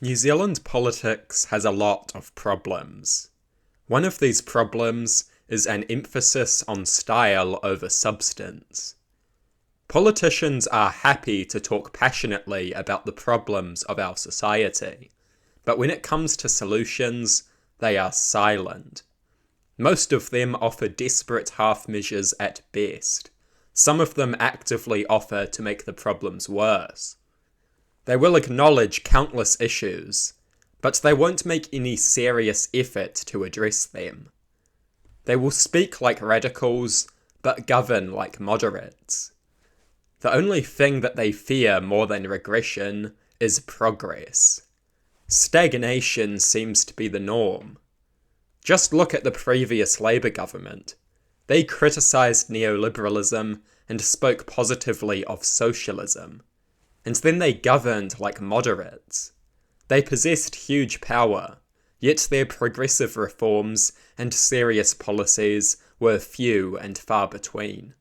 New Zealand politics has a lot of problems. One of these problems is an emphasis on style over substance. Politicians are happy to talk passionately about the problems of our society, but when it comes to solutions, they are silent. Most of them offer desperate half-measures at best. Some of them actively offer to make the problems worse. They will acknowledge countless issues, but they won't make any serious effort to address them. They will speak like radicals, but govern like moderates. The only thing that they fear more than regression is progress. Stagnation seems to be the norm. Just look at the previous Labour government. They criticised neoliberalism and spoke positively of socialism. And then they governed like moderates. They possessed huge power, yet their progressive reforms and serious policies were few and far between.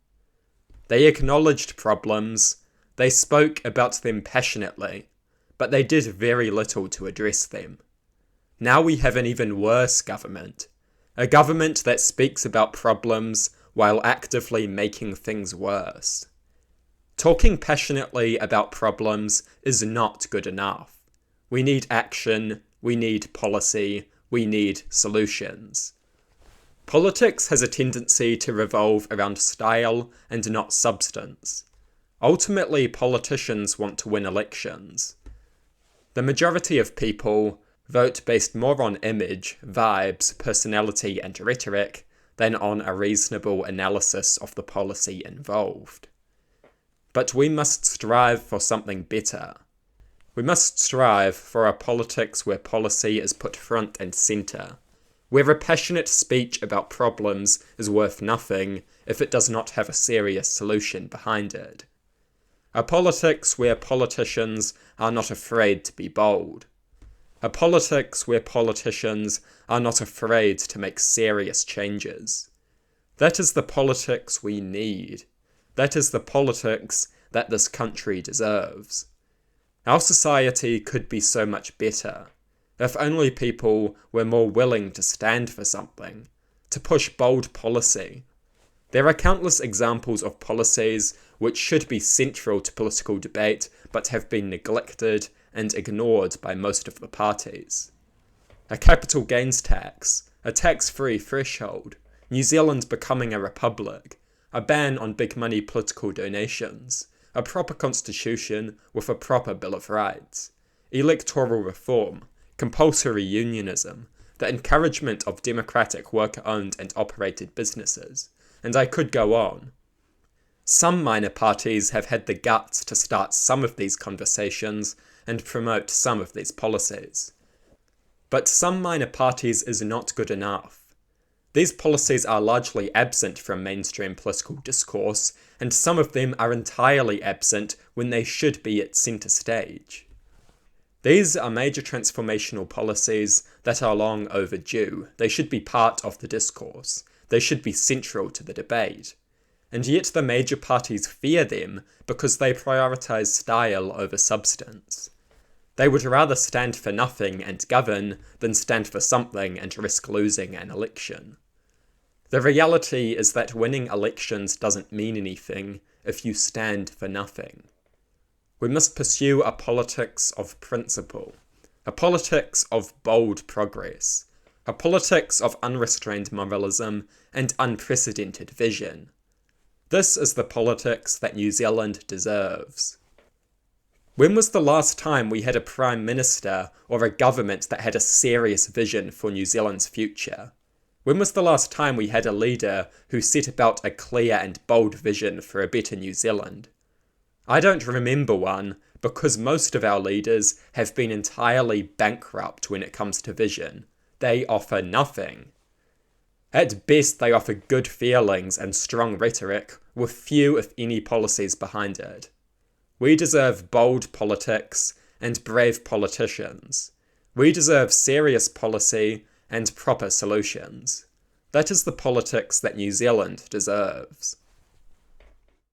They acknowledged problems, they spoke about them passionately, but they did very little to address them. Now we have an even worse government, a government that speaks about problems while actively making things worse. Talking passionately about problems is not good enough. We need action, we need policy, we need solutions. Politics has a tendency to revolve around style and not substance. Ultimately, politicians want to win elections. The majority of people vote based more on image, vibes, personality, and rhetoric than on a reasonable analysis of the policy involved. But we must strive for something better. We must strive for a politics where policy is put front and centre, where a passionate speech about problems is worth nothing if it does not have a serious solution behind it. A politics where politicians are not afraid to be bold. A politics where politicians are not afraid to make serious changes. That is the politics we need. That is the politics that this country deserves. Our society could be so much better if only people were more willing to stand for something, to push bold policy. There are countless examples of policies which should be central to political debate but have been neglected and ignored by most of the parties. A capital gains tax, a tax-free threshold, New Zealand becoming a republic, a ban on big money political donations, a proper constitution with a proper Bill of Rights, electoral reform, compulsory unionism, the encouragement of democratic worker-owned and operated businesses, and I could go on. Some minor parties have had the guts to start some of these conversations and promote some of these policies. But some minor parties is not good enough. These policies are largely absent from mainstream political discourse, and some of them are entirely absent when they should be at centre stage. These are major transformational policies that are long overdue. They should be part of the discourse. They should be central to the debate. And yet the major parties fear them because they prioritise style over substance. They would rather stand for nothing and govern than stand for something and risk losing an election. The reality is that winning elections doesn't mean anything if you stand for nothing. We must pursue a politics of principle, a politics of bold progress, a politics of unrestrained moralism and unprecedented vision. This is the politics that New Zealand deserves. When was the last time we had a Prime Minister or a government that had a serious vision for New Zealand's future? When was the last time we had a leader who set about a clear and bold vision for a better New Zealand? I don't remember one because most of our leaders have been entirely bankrupt when it comes to vision. They offer nothing. At best, they offer good feelings and strong rhetoric with few if any policies behind it. We deserve bold politics and brave politicians. We deserve serious policy and proper solutions. That is the politics that New Zealand deserves.